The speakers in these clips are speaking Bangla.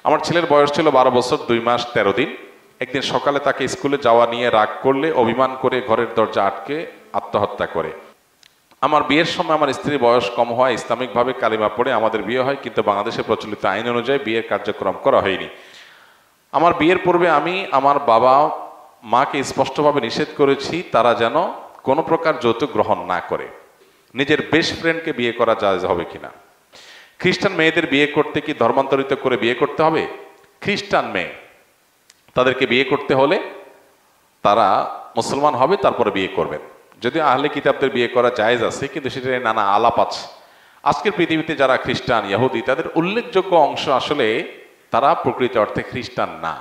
আমার ছেলের বয়স ছিল 12 বছর 2 মাস 13 দিন। একদিন সকালে তাকে স্কুলে যাওয়া নিয়ে রাগ করলে অভিমান করে ঘরের দরজা আটকে আত্মহত্যা করে। আমার বিয়ের সময় আমার স্ত্রীর বয়স কম হয়, ইসলামিকভাবে কালিমা পড়ে আমাদের বিয়ে হয়, কিন্তু বাংলাদেশের প্রচলিত আইন অনুযায়ী বিয়ের কার্যক্রম করা হয়নি। আমার বিয়ের পূর্বে আমি আমার বাবা মাকে স্পষ্টভাবে নিষেধ করেছি তারা যেন কোনো প্রকার যৌতুক গ্রহণ না করে। নিজের বেস্ট ফ্রেন্ডকে বিয়ে করা জায়েজ হবে কিনা? খ্রিস্টান মেয়েদের বিয়ে করতে কি ধর্মান্তরিত করে বিয়ে করতে হবে? খ্রিস্টান মেয়ে, তাদেরকে বিয়ে করতে হলে তারা মুসলমান হবে, তারপরে বিয়ে করবেন। যদি আহলে কিতাবদের বিয়ে করা জায়েজ আছে, কিন্তু সেটা নানা আলাপ আছে। আজকের পৃথিবীতে যারা খ্রিস্টান ইহুদি, তাদের উল্লেখযোগ্য অংশ আসলে তারা প্রকৃত অর্থে খ্রিস্টান না,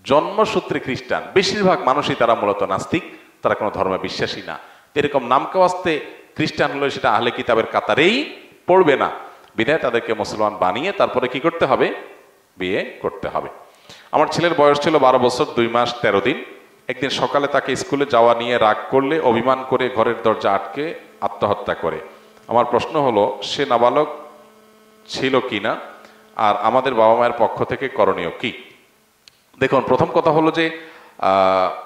জন্মসূত্রে খ্রিস্টান। বেশিরভাগ মানুষই তারা মূলত নাস্তিক, তারা কোনো ধর্মে বিশ্বাসী না। এরকম নামকাওয়াস্তে খ্রিস্টান হলে সেটা আহলে কিতাবের কাতারেই পড়বে না, বিধায় তাদেরকে মুসলমান বানিয়ে তারপরে কি করতে হবে? বিয়ে করতে হবে। আমার ছেলের বয়স ছিল 12 বছর 2 মাস 13 দিন। একদিন সকালে তাকে স্কুলে যাওয়া নিয়ে রাগ করলে অভিমান করে ঘরের দরজা আটকে আত্মহত্যা করে। আমার প্রশ্ন হলো, সে নাবালক ছিল কিনা, আর আমাদের বাবা মায়ের পক্ষ থেকে করণীয় কি? দেখুন, প্রথম কথা হলো যে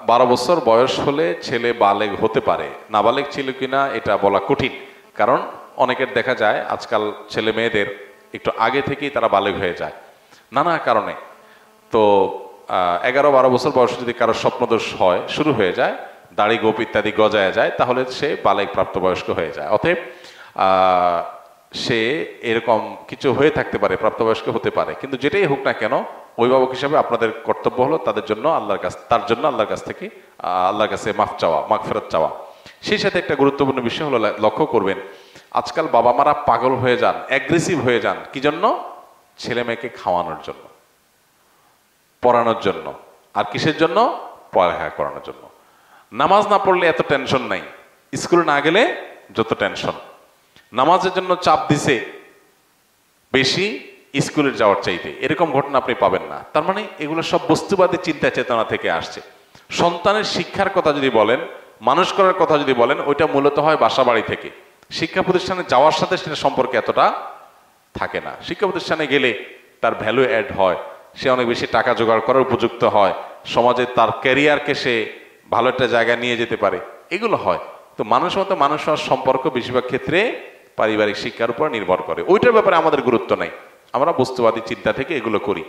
12 বছর বয়স হলে ছেলে বালেগ হতে পারে। নাবালেগ ছিল কিনা এটা বলা কঠিন, কারণ অনেকের দেখা যায় আজকাল ছেলে মেয়েদের একটু আগে থেকেই তারা বালেগ হয়ে যায় নানা কারণে। তো 11-12 বছর বয়সে যদি কারোর স্বপ্নদোষ হয়, শুরু হয়ে যায়, দাড়ি গোপ ইত্যাদি গজায় যায়, তাহলে সে বালেগ প্রাপ্তবয়স্ক হয়ে যায়। অতএব সে এরকম কিছু হয়ে থাকতে পারে, প্রাপ্তবয়স্ক হতে পারে। কিন্তু যেটাই হোক না কেন, অভিভাবক হিসাবে আপনাদের কর্তব্য হলো তার জন্য আল্লাহর কাছে মাফ চাওয়া, মাগফিরাত চাওয়া। সেই সাথে একটা গুরুত্বপূর্ণ বিষয় হলো, লক্ষ্য করবেন আজকাল বাবা মারা পাগল হয়ে যান, অ্যাগ্রেসিভ হয়ে যান। কি জন্য? ছেলে মেয়েকে খাওয়ানোর জন্য, পড়ানোর জন্য। আর কিসের জন্য? পড়ালেখা করানোর জন্য। নামাজ না পড়লে এত টেনশন নাই, স্কুলে না গেলে যত টেনশন। নামাজের জন্য চাপ দিছে বেশি স্কুলে যাওয়ার চাইতে, এরকম ঘটনা আপনি পাবেন না। তার মানে এগুলো সব বস্তুবাদী চিন্তা চেতনা থেকে আসছে। সন্তানের শিক্ষার কথা যদি বলেন, মানুষ করার কথা যদি বলেন, ওইটা মূলত হয় বাসা বাড়ি থেকে। শিক্ষা প্রতিষ্ঠানে যাওয়ার সাথে সেটা সম্পর্কে এতটা থাকে না। শিক্ষা প্রতিষ্ঠানে গেলে তার ভ্যালু অ্যাড হয়, সে অনেক বেশি টাকা জোগাড় করার উপযুক্ত হয়, সমাজে তার ক্যারিয়ারকে সে ভালো একটা জায়গায় নিয়ে যেতে পারে, এগুলো হয়। তো মানুষ মতো মানুষ হওয়ার সম্পর্ক বেশিরভাগ ক্ষেত্রে পারিবারিক শিক্ষার উপর নির্ভর করে। ওইটার ব্যাপারে আমাদের গুরুত্ব নেই, আমরা বস্তুবাদী চিন্তা থেকে এগুলো করি।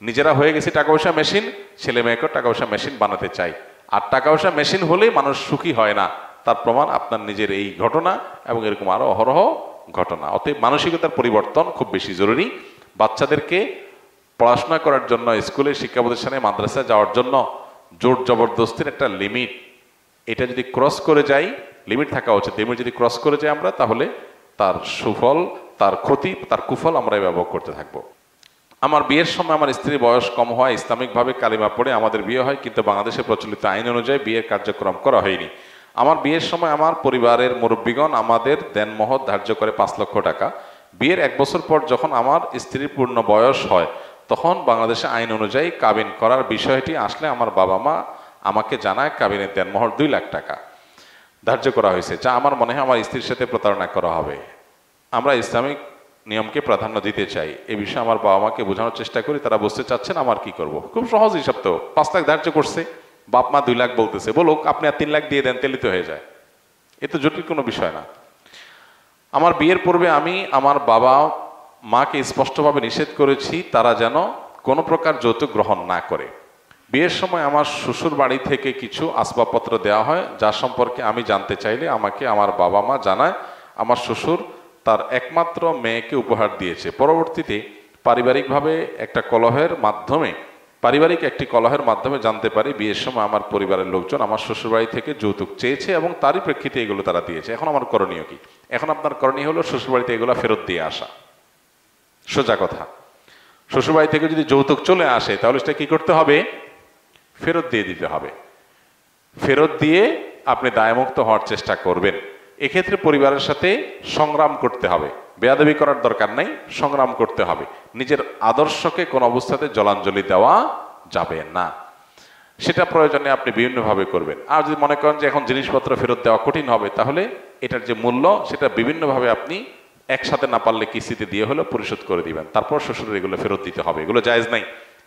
নিজেরা হয়ে গেছি টাকা পয়সা মেশিন, ছেলে মেয়েকেও টাকা পয়সা মেশিন বানাতে চাই। আর টাকা পয়সা মেশিন হলেই মানুষ সুখী হয় না, তার প্রমাণ আপনার নিজের এই ঘটনা এবং এরকম আরো অহরহ ঘটনা। অতএব মানসিকতার পরিবর্তন খুব বেশি জরুরি। বাচ্চাদেরকে পড়াশোনা করার জন্য, স্কুলে শিক্ষা প্রতিষ্ঠানে মাদ্রাসায় যাওয়ার জন্য জোর জবরদস্তির একটা লিমিট, এটা যদি ক্রস করে যাই, লিমিট থাকা উচিত, লিমিট যদি ক্রস করে যাই আমরা, তাহলে তার সুফল, তার ক্ষতি, তার কুফল আমরা ব্যবহার করতে থাকবো। আমার বিয়ের সময় আমার স্ত্রীর বয়স কম হয়, ইসলামিকভাবে কালিমা পড়ে আমাদের বিয়ে হয়, কিন্তু বাংলাদেশের প্রচলিত আইন অনুযায়ী বিয়ের কার্যক্রম করা হয়নি। আমার বিয়ের সময় আমার পরিবারের মুরব্বীগণ আমাদের দেনমোহর ধার্য করে 5 লক্ষ টাকা। বিয়ের 1 বছর পর যখন আমার স্ত্রীর পূর্ণ বয়স হয়, তখন বাংলাদেশের আইন অনুযায়ী কাবিন করার বিষয়টি আসলে আমার বাবা মা আমাকে জানায় কাবিনের দেনমোহর 2 লাখ টাকা ধার্য করা হয়েছে, যা আমার মনে হয় আমার স্ত্রীর সাথে প্রতারণা করা হবে। আমরা ইসলামিক নিয়মকে প্রাধান্য দিতে চাই। এই বিষয়ে আমার বাবা মাকে বোঝানোর চেষ্টা করি, তারা বুঝতে চাচ্ছেন, আমার কি করব। খুব সহজ হিসাব তো, 5 লাখ ধার্য করছে, বাপ মা 2 লাখ বলতেছে, বলুক আপনি আর 3 লাখ দিয়ে দেন, তেলিত হয়ে যায়। এ তো জটিল কোনো বিষয় না। আমার বিয়ের পূর্বে আমি আমার বাবা মাকে স্পষ্টভাবে নিষেধ করেছি তারা যেন কোনো প্রকার যৌতুক গ্রহণ না করে। বিয়ের সময় আমার শ্বশুর বাড়ি থেকে কিছু আসবাবপত্র দেওয়া হয়, যা সম্পর্কে আমি জানতে চাইলে আমাকে আমার বাবা মা জানায় আমার শ্বশুর তার একমাত্র মেয়েকে উপহার দিয়েছে। পরবর্তীতে পারিবারিক একটি কলহের মাধ্যমে জানতে পারি বিয়ের সময় আমার পরিবারের লোকজন আমার শ্বশুরবাড়ি থেকে যৌতুক চেয়েছে এবং তারই প্রেক্ষিতে এগুলো তারা দিয়েছে। এখন আমার করণীয় কি? এখন আপনার করণীয় হলো শ্বশুরবাড়িতে এগুলো ফেরত দিয়ে আসা। সোজা কথা, শ্বশুরবাড়ি থেকে যদি যৌতুক চলে আসে তাহলে সেটা কি করতে হবে? ফেরত দিয়ে দিতে হবে। ফেরত দিয়ে আপনি দায়মুক্ত হওয়ার চেষ্টা করবেন। এক্ষেত্রে পরিবারের সাথে সংগ্রাম করতে হবে, বেয়াদবি করার দরকার নেই, সংগ্রাম করতে হবে। নিজের আদর্শকে কোন অবস্থাতে জলাঞ্জলি দেওয়া যাবে না, সেটা প্রয়োজনে আপনি বিভিন্নভাবে করবেন। আর যদি মনে করেন যে এখন জিনিসপত্র ফেরত দেওয়া কঠিন হবে, তাহলে এটার যে মূল্য সেটা বিভিন্নভাবে আপনি একসাথে না পারলে কিস্তিতে দিয়ে হলো পরিশোধ করে দিবেন, তারপর শ্বশুরের এগুলো ফেরত দিতে হবে, এগুলো জায়েজ নাই।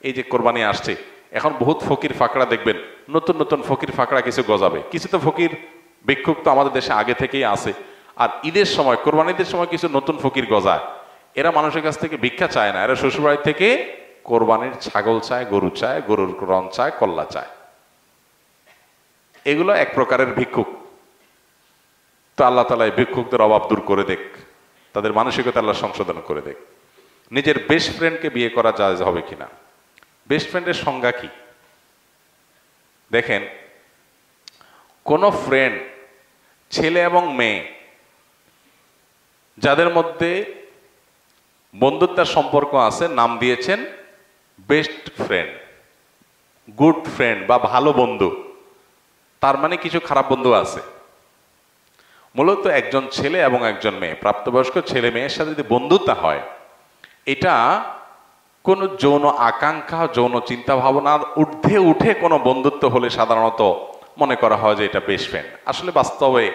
এই যে কোরবানি আসছে, এখন বহুত ফকির ফাকড়া দেখবেন, নতুন নতুন ফকির ফাকড়া কিছু গজাবে, কিছু তো ফকির ভিক্ষুক তো আমাদের দেশে আগে থেকেই আছে। আর ঈদের সময়, কোরবানিদের সময় কিছু নতুন ফকির গজায়, এরা মানুষের কাছ থেকে ভিক্ষা চায় না, এরা শ্বশুরবাড়ি থেকে কোরবানির ছাগল চায়, গরু চায়, গরুর রং চায়, কল্লা চায়। এগুলো এক প্রকারের ভিক্ষুক। তো আল্লাহ তাআলা এই ভিক্ষুকদের অভাব দূর করে দেখ, তাদের মানসিকতা আল্লাহ সংশোধন করে দেখ। নিজের বেস্ট ফ্রেন্ডকে বিয়ে করা জায়েজ হবে কিনা? বেস্ট ফ্রেন্ডের সংজ্ঞা কি? দেখেন, কোন ফ্রেন্ড, ছেলে এবং মেয়ে যাদের মধ্যে বন্ধুত্বের সম্পর্ক আছে, নাম দিয়েছেন বেস্ট ফ্রেন্ড, গুড ফ্রেন্ড বা ভালো বন্ধু। তার মানে কিছু খারাপ বন্ধু আছে। মূলত একজন ছেলে এবং একজন মেয়ে, প্রাপ্তবয়স্ক ছেলে মেয়ের সাথে যদি বন্ধুত্ব হয়, এটা কোনো যৌন আকাঙ্ক্ষা, যৌন চিন্তা ভাবনার ঊর্ধ্বে উঠে কোনো বন্ধুত্ব হলে সাধারণত মনে করা হয় যে এটা বেস্ট ফ্রেন্ড। আসলে বাস্তবে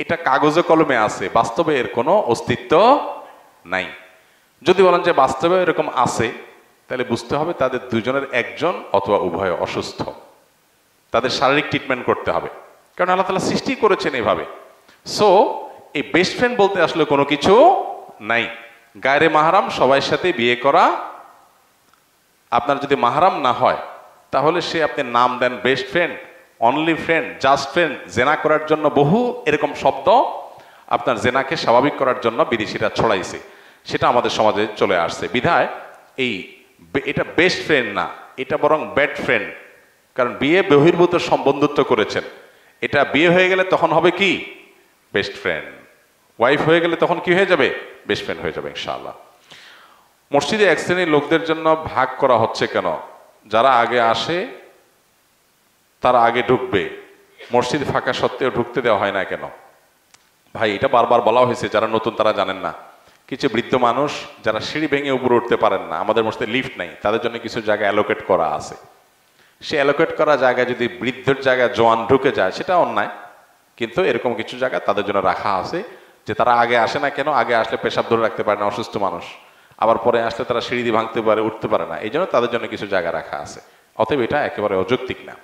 এটা কাগজে কলমে আছে, বাস্তবে এর কোনো অস্তিত্ব নাই। যদি বলেন যে বাস্তবে এরকম আছে, তাহলে বুঝতে হবে তাদের দুজনের একজন অথবা উভয় অসুস্থ, তাদের শারীরিক ট্রিটমেন্ট করতে হবে, কারণ আল্লাহ তাআলা সৃষ্টি করেছেন এভাবে। সো এই বেস্ট ফ্রেন্ড বলতে আসলে কোনো কিছু নাই। গায়রে মাহরাম সবার সাথে বিয়ে করা, আপনার যদি মাহরাম না হয় তাহলে সে আপনি নাম দেন best friend, only friend, just friend. জেনা করার জন্য বহু এরকম শব্দ আপনার জেনাকে স্বাভাবিক করার জন্য বিদেশিরা ছড়াইছে, সেটা আমাদের সমাজে চলে আসছে। বিধায় এটা বেস্ট ফ্রেন্ড না, এটা বরং ব্যাড ফ্রেন্ড। কারণ বিয়ে বহির্ভূত বন্ধুত্ব করেছেন, এটা বিয়ে হয়ে গেলে তখন হবে কি? Best friend. ওয়াইফ হয়ে গেলে তখন কি হয়ে যাবে? বেস্ট ফ্রেন্ড হয়ে যাবে ইনশাআল্লাহ। মসজিদে এক শ্রেণীর লোকদের জন্য ভাগ করা হচ্ছে কেন? যারা আগে আসে তারা আগে ঢুকবে, মসজিদ ফাঁকা সত্ত্বেও ঢুকতে দেওয়া হয় না কেন? ভাই, এটা বারবার বলা হয়েছে, যারা নতুন তারা জানেন না। কিছু বৃদ্ধ মানুষ যারা সিঁড়ি ভেঙে উপরে উঠতে পারেন না, আমাদের মসজিদে লিফট নাই, তাদের জন্য কিছু জায়গা অ্যালোকেট করা আছে। সে অ্যালোকেট করা জায়গায় যদি বৃদ্ধের জায়গায় জওয়ান ঢুকে যায়, সেটা অন্যায়, কিন্তু এরকম কিছু জায়গা তাদের জন্য রাখা আছে, যে তারা আগে আসে না কেন? আগে আসলে পেশাব ধরে রাখতে পারে না, অসুস্থ মানুষ, আবার পরে আসলে তারা সিঁড়ি দিয়ে ভাঙতে পারে, উঠতে পারে না, এই জন্য তাদের জন্য কিছু জায়গা রাখা আছে। অতএব এটা একেবারে অযৌক্তিক না।